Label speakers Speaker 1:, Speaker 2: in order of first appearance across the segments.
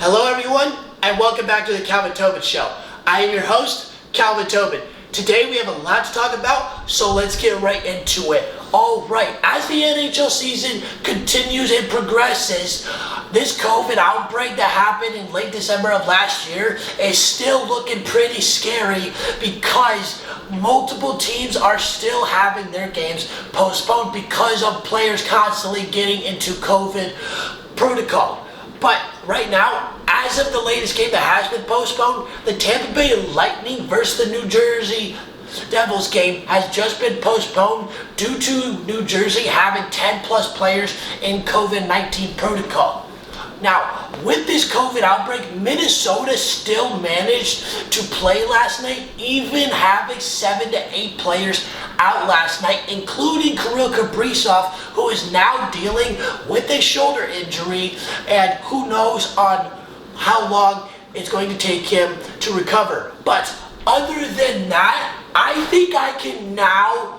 Speaker 1: Hello everyone, and welcome back to the Calvin Tobin Show. I am your host, Calvin Tobin. Today we have a lot to talk about, so let's get right into it. Alright, as the NHL season continues and progresses, this COVID outbreak that happened in late December of last year is still looking pretty scary because multiple teams are still having their games postponed because of players constantly getting into COVID protocol. But right now, as of the latest game that has been postponed, the Tampa Bay Lightning versus the New Jersey Devils game has just been postponed due to New Jersey having 10 plus players in COVID-19 protocol. Now, with this COVID outbreak, Minnesota still managed to play last night, even having 7 to 8 players out last night, including Kirill Kaprizov, who is now dealing with a shoulder injury, and who knows on how long it's going to take him to recover. But other than that, I think I can now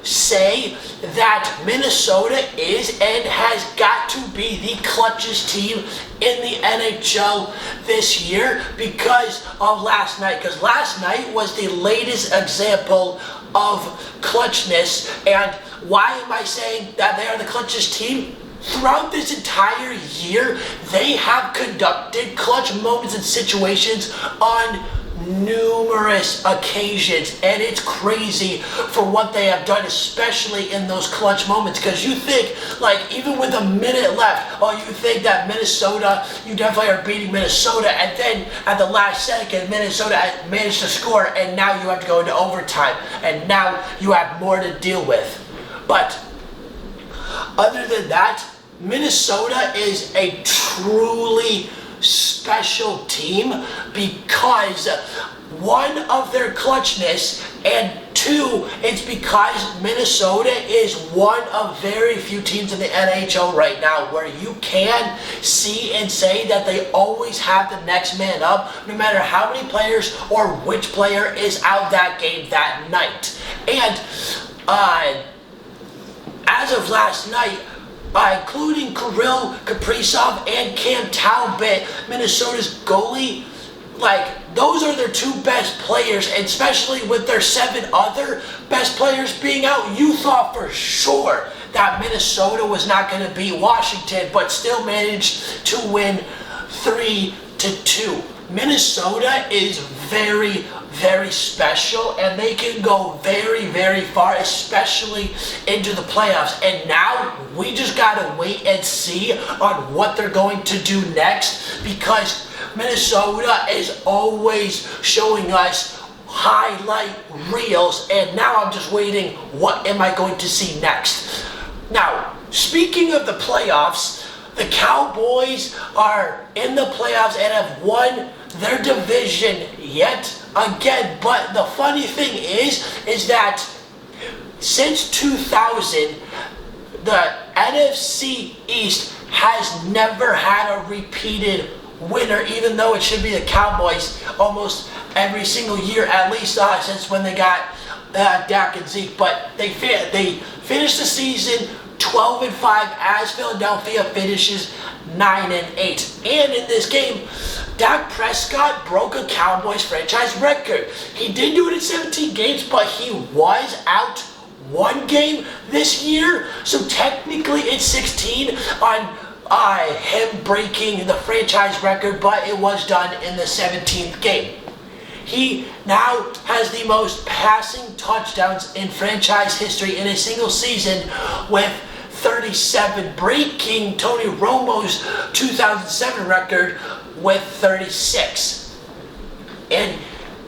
Speaker 1: say that Minnesota is and has got to be the clutchest team in the NHL this year because of last night. Because last night was the latest example of clutchness. And why am I saying that they are the clutchest team? Throughout this entire year, they have conducted clutch moments and situations on numerous occasions, and it's crazy for what they have done, especially in those clutch moments. Because you think, like, even with a minute left, you think that Minnesota, you definitely are beating Minnesota, and then at the last second, Minnesota managed to score, and now you have to go into overtime, and now you have more to deal with. But other than that, Minnesota is a truly special team because one of their clutchness, and two, it's because Minnesota is one of very few teams in the NHL right now where you can see and say that they always have the next man up, no matter how many players or which player is out that game that night. And as of last night, including Kirill Kaprizov and Cam Talbot, Minnesota's goalie, those are their two best players, and especially with their 7 other best players being out, you thought for sure that Minnesota was not going to beat Washington, but still managed to win 3-2. Minnesota is very, very special, and they can go very, very far, especially into the playoffs. And now we just gotta wait and see on what they're going to do next, because Minnesota is always showing us highlight reels, and now I'm just waiting, what am I going to see next? Now, speaking of the playoffs, the Cowboys are in the playoffs and have won their division yet again. But the funny thing is that since 2000, the NFC East has never had a repeated winner, even though it should be the Cowboys almost every single year, at least since when they got Dak and Zeke. But they finished the season 12-5 as Philadelphia finishes 9-8. And in this game, Dak Prescott broke a Cowboys franchise record. He did do it in 17 games, but he was out one game this year. So technically it's 16 on him breaking the franchise record, but it was done in the 17th game. He now has the most passing touchdowns in franchise history in a single season with 37, breaking Tony Romo's 2007 record with 36. And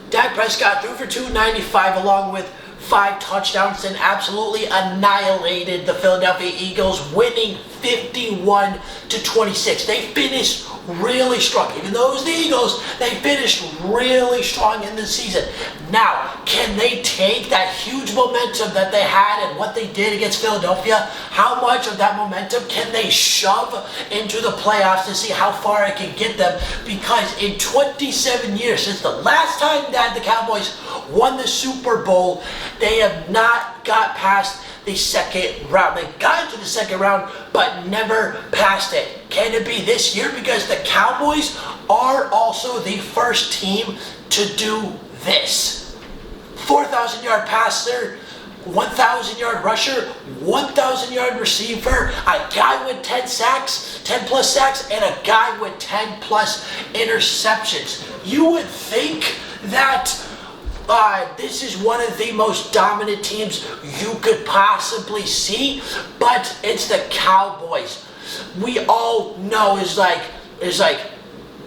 Speaker 1: Dak Prescott threw for 295 along with 5 touchdowns and absolutely annihilated the Philadelphia Eagles, winning 51-26. They finished really strong. Even though it was the Eagles, they finished really strong in the season. Now, can they take that huge momentum that they had and what they did against Philadelphia? How much of that momentum can they shove into the playoffs to see how far it can get them? Because in 27 years, since the last time that the Cowboys won the Super Bowl, they have not got past the second round. They got into the second round, but never passed it. Can it be this year? Because the Cowboys are also the first team to do this. 4,000-yard passer, 1,000-yard rusher, 1,000-yard receiver, a guy with 10 sacks, 10 plus sacks, and a guy with 10 plus interceptions. You would think that this is one of the most dominant teams you could possibly see, but it's the Cowboys. We all know is like,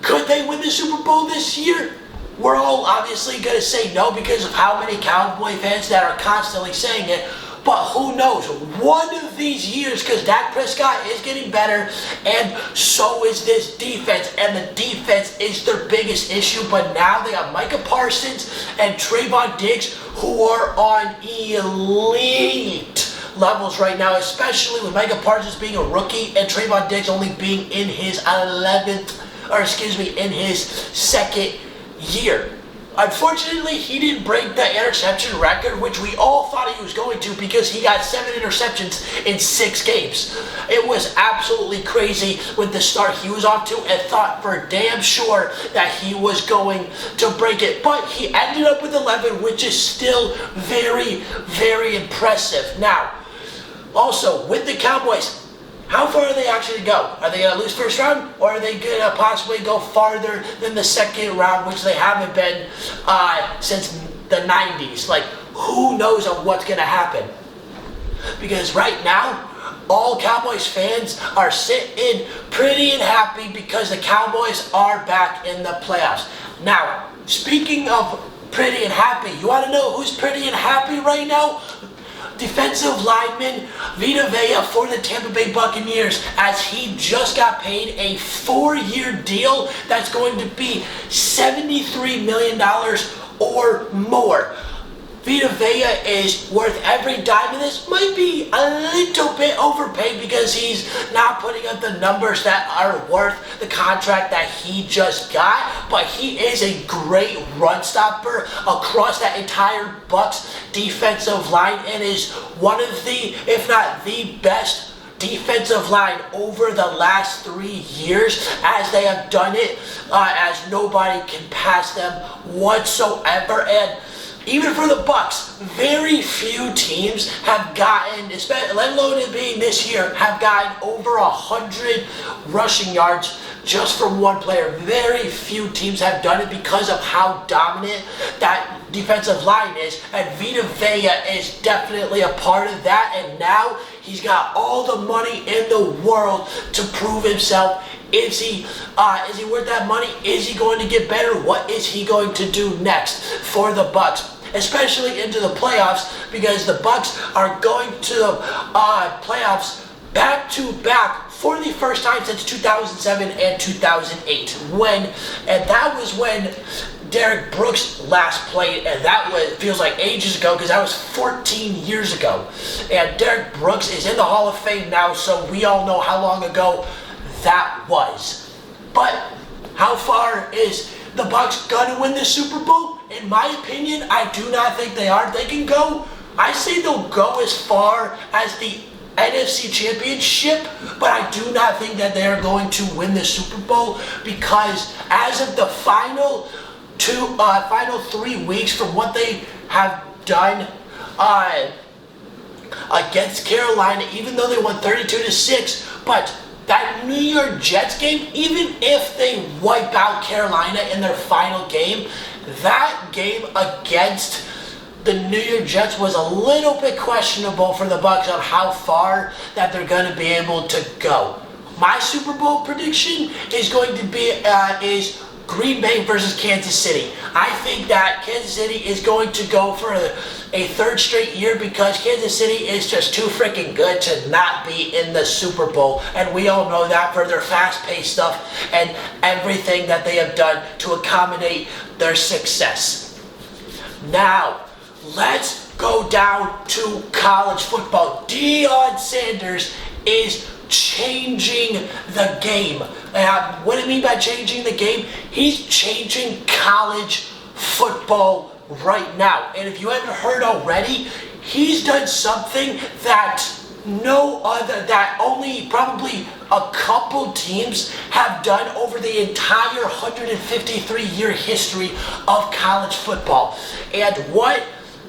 Speaker 1: could they win the Super Bowl this year? We're all obviously going to say no because of how many Cowboy fans that are constantly saying it. But who knows? One of these years, because Dak Prescott is getting better, and so is this defense. And the defense is their biggest issue. But now they have Micah Parsons and Trayvon Diggs, who are on elite levels right now, especially with Micah Parsons being a rookie and Trayvon Diggs only being in his in his second year. Unfortunately, he didn't break the interception record, which we all thought he was going to because he got 7 interceptions in 6 games. It was absolutely crazy with the start he was off to, and thought for damn sure that he was going to break it. But he ended up with 11, which is still very, very impressive. Now, also, with the Cowboys, how far are they actually going to go? Are they going to lose first round, or are they going to possibly go farther than the second round, which they haven't been since the 90s? Like, who knows on what's going to happen? Because right now, all Cowboys fans are sitting pretty and happy because the Cowboys are back in the playoffs. Now, speaking of pretty and happy, you want to know who's pretty and happy right now? Defensive lineman Vita Vea for the Tampa Bay Buccaneers, as he just got paid a 4-year deal that's going to be $73 million or more. Vita Vea is worth every dime of this. Might be a little bit overpaid because he's not putting up the numbers that are worth the contract that he just got, but he is a great run stopper across that entire Bucs defensive line, and is one of the, if not the best defensive line over the last 3 years, as they have done it as nobody can pass them whatsoever. And even for the Bucs, very few teams have gotten, let alone it being this year, have gotten over 100 rushing yards just from one player. Very few teams have done it because of how dominant that defensive line is, and Vita Vea is definitely a part of that. And now he's got all the money in the world to prove himself. Is he worth that money? Is he going to get better? What is he going to do next for the Bucs, especially into the playoffs, because the Bucs are going to the playoffs back to back for the first time since 2007 and 2008. That was when Derek Brooks last played, and that feels like ages ago because that was 14 years ago. And Derek Brooks is in the Hall of Fame now, so we all know how long ago that was. But how far is the Bucs gonna win the Super Bowl? In my opinion, I do not think they are. They can go, I say they'll go as far as the NFC Championship, but I do not think that they are going to win the Super Bowl, because as of the final 3 weeks from what they have done against Carolina, even though they won 32-6, but that New York Jets game, even if they wipe out Carolina in their final game, that game against the New York Jets was a little bit questionable for the Bucs on how far that they're going to be able to go. My Super Bowl prediction is going to be is Green Bay versus Kansas City. I think that Kansas City is going to go for a third straight year because Kansas City is just too freaking good to not be in the Super Bowl. And we all know that for their fast-paced stuff and everything that they have done to accommodate their success. Now, let's go down to college football. Deion Sanders is changing the game. And what do I mean by changing the game? He's changing college football right now. And if you haven't heard already, he's done something that only probably a couple teams have done over the entire 153-year history of college football. And what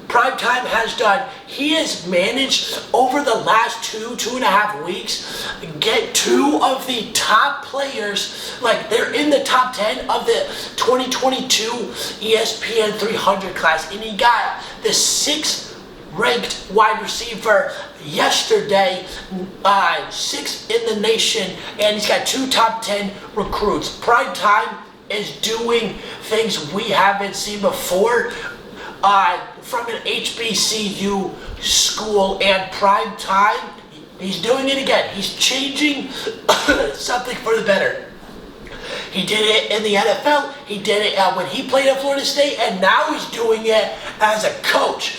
Speaker 1: Primetime has done, he has managed over the last two and a half weeks, get two of the top players, like they're in the top 10 of the 2022 ESPN 300 class, and he got the 6th ranked wide receiver yesterday, 6th in the nation, and he's got 2 top 10 recruits. Primetime is doing things we haven't seen before. From an HBCU school, and Primetime, he's doing it again. He's changing something for the better. He did it in the NFL, he did it when he played at Florida State, and now he's doing it as a coach.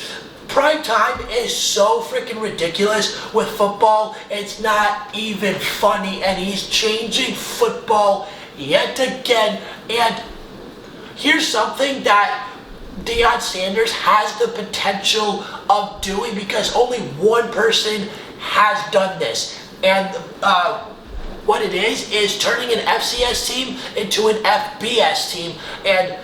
Speaker 1: Primetime is so freaking ridiculous with football, it's not even funny, and he's changing football yet again. And here's something that Deion Sanders has the potential of doing, because only one person has done this. And what it is turning an FCS team into an FBS team. And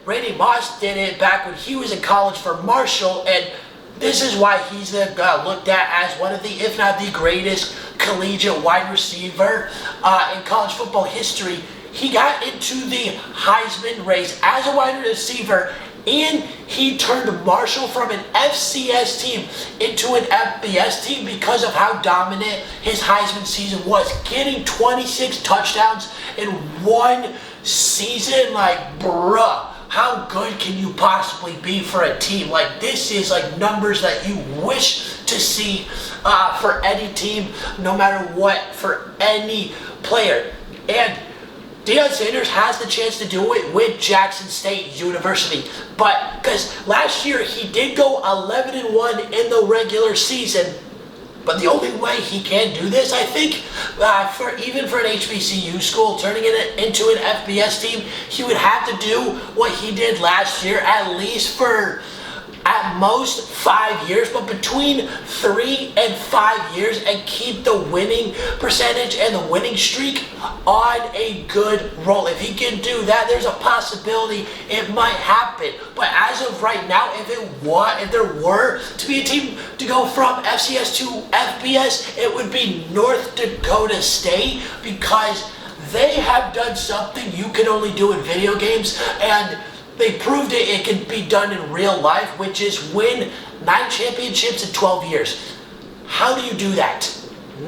Speaker 1: Randy Moss did it back when he was in college for Marshall, and this is why he's looked at as one of the, if not the greatest collegiate wide receiver in college football history. He got into the Heisman race as a wide receiver, and he turned Marshall from an FCS team into an FBS team because of how dominant his Heisman season was. Getting 26 touchdowns in one season, like, bruh, how good can you possibly be for a team? Like, this is like numbers that you wish to see for any team, no matter what, for any player. And Deion Sanders has the chance to do it with Jackson State University, but because last year he did go 11-1 in the regular season, but the only way he can do this, I think, even for an HBCU school, turning it into an FBS team, he would have to do what he did last year, at least for at most 5 years, but between 3 and 5 years, and keep the winning percentage and the winning streak on a good roll. If he can do that, there's a possibility it might happen. But as of right now, if there were to be a team to go from FCS to FBS, it would be North Dakota State, because they have done something you can only do in video games, and they proved it can be done in real life, which is win 9 championships in 12 years. How do you do that?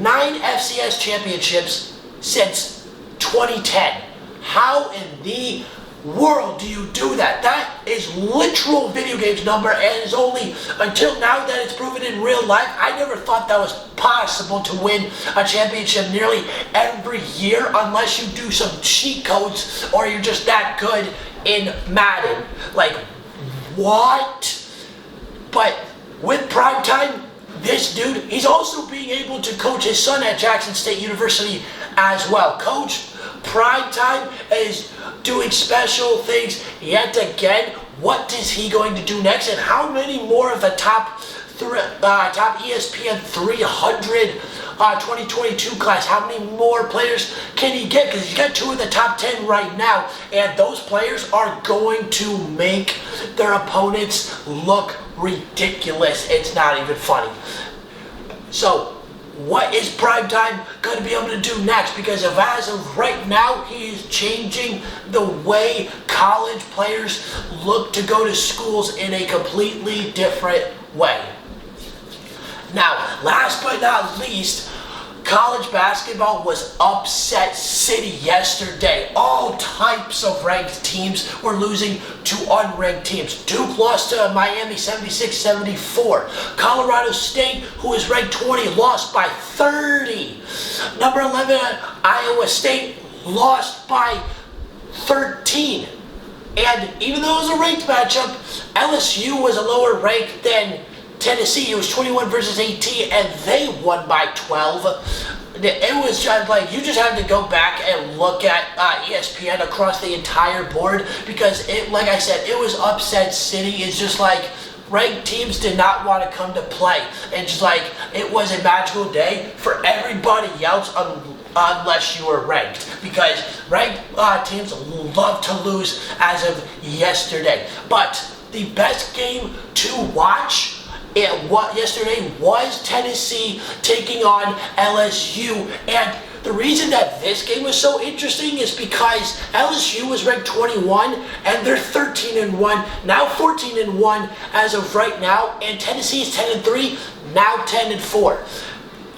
Speaker 1: 9 FCS championships since 2010. How in the world do you do that? That is literal video games number, and it's only until now that it's proven in real life. I never thought that was possible to win a championship nearly every year, unless you do some cheat codes or you're just that good in Madden. Like, what? But with Primetime, this dude, he's also being able to coach his son at Jackson State University as well. Coach Primetime is doing special things yet again. What is he going to do next? And how many more of the top ESPN 300 2022 class, how many more players can he get? Because he's got 2 of the top 10 right now, and those players are going to make their opponents look ridiculous. It's not even funny. So what is Primetime going to be able to do next? Because as of right now, he is changing the way college players look to go to schools in a completely different way. Now, last but not least, college basketball was upset city yesterday. All types of ranked teams were losing to unranked teams. Duke lost to Miami 76-74. Colorado State, who is ranked 20, lost by 30. Number 11, Iowa State, lost by 13. And even though it was a ranked matchup, LSU was a lower rank than Tennessee. It was 21 versus 18, and they won by 12. It was just like, you just have to go back and look at ESPN across the entire board, because it, like I said, it was upset city. It's just like, ranked teams did not want to come to play. And just like, it was a magical day for everybody else unless you were ranked, because ranked teams love to lose as of yesterday. But the best game to watch yesterday was Tennessee taking on LSU. And the reason that this game was so interesting is because LSU was ranked 21 and they're 13-1, now 14-1 as of right now, and Tennessee is 10-3, now 10-4.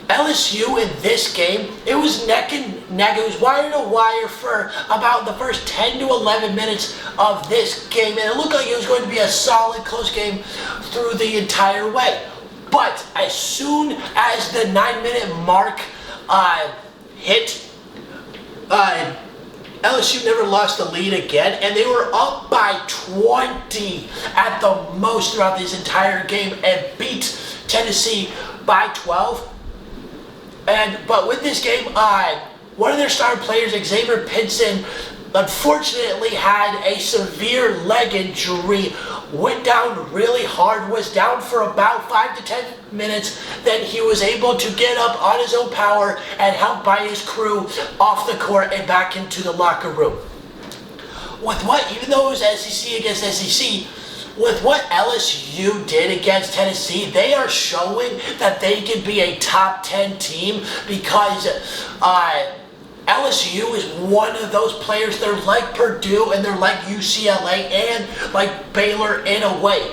Speaker 1: LSU in this game, it was neck and neck. It was wire to wire for about the first 10 to 11 minutes of this game, and it looked like it was going to be a solid, close game through the entire way. But as soon as the 9-minute mark hit, LSU never lost the lead again, and they were up by 20 at the most throughout this entire game and beat Tennessee by 12. But with this game, one of their star players, Xavier Pinson, unfortunately had a severe leg injury, went down really hard, was down for about 5 to 10 minutes, then he was able to get up on his own power and help by his crew off the court and back into the locker room. Even though it was SEC against SEC, with what LSU did against Tennessee, they are showing that they can be a top 10 team, because LSU is one of those players. They're like Purdue and they're like UCLA and like Baylor in a way.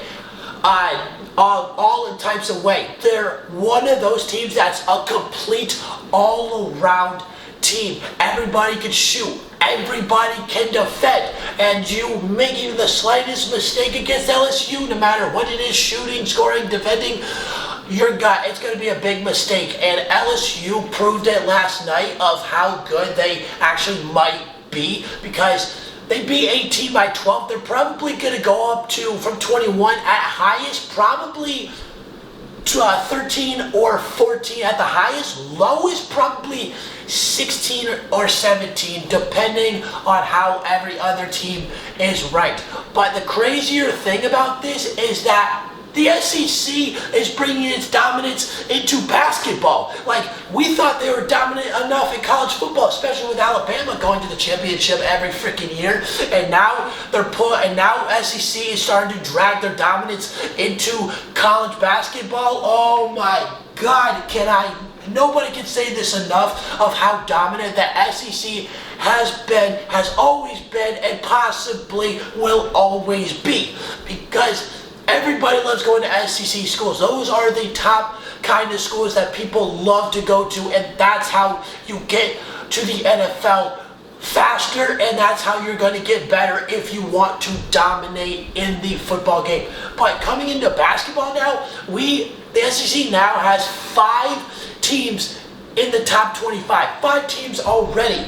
Speaker 1: All in types of way. They're one of those teams that's a complete all-around team. Everybody can shoot. Everybody can defend. And you make even the slightest mistake against LSU, no matter what it is, shooting, scoring, defending, it's going to be a big mistake. And LSU proved it last night of how good they actually might be, because they beat 18 by 12. They're probably going to go up to, from 21 at highest, probably to 13 or 14 at the highest. Lowest, probably 16 or 17, depending on how every other team is ranked. But the crazier thing about this is that the SEC is bringing its dominance into basketball. Like, we thought they were dominant enough in college football, especially with Alabama going to the championship every freaking year. And now SEC is starting to drag their dominance into college basketball. Oh my God, nobody can say this enough of how dominant the SEC has always been, and possibly will always be, because everybody loves going to SEC schools. Those are the top kind of schools that people love to go to, and that's how you get to the NFL faster, and that's how you're going to get better if you want to dominate in the football game. But coming into basketball now, the SEC now has 5 teams in the top 25. 5 teams already.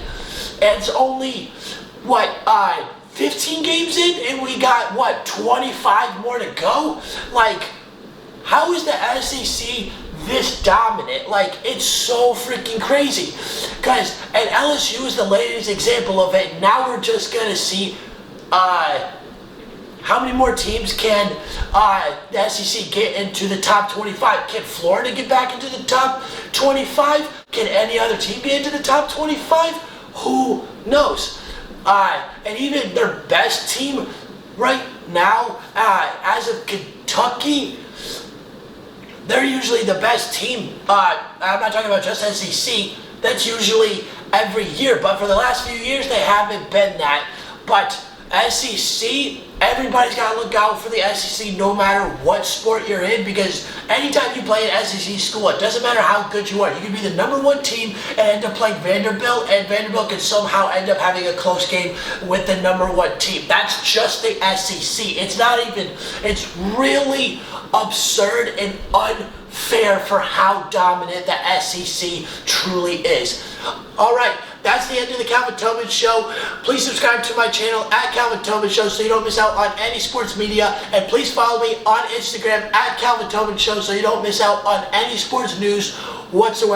Speaker 1: And it's only, 15 games in, and we got 25 more to go? Like, how is the SEC this dominant? Like, it's so freaking crazy. And LSU is the latest example of it. Now we're just gonna see how many more teams can the SEC get into the top 25. Can Florida get back into the top 25? Can any other team get into the top 25? Who knows? And even their best team right now, as of Kentucky, they're usually the best team. I'm not talking about just SEC. That's usually every year. But for the last few years, they haven't been that. But SEC, everybody's got to look out for the SEC no matter what sport you're in, because anytime you play an SEC school, it doesn't matter how good you are. You can be the number 1 team and end up playing Vanderbilt, and Vanderbilt can somehow end up having a close game with the number 1 team. That's just the SEC. It's really absurd and unfair for how dominant the SEC truly is. Alright, that's the end of the Calvin Tobin Show. Please subscribe to my channel at Calvin Tobin Show so you don't miss out on any sports media. And please follow me on Instagram at Calvin Tobin Show so you don't miss out on any sports news whatsoever.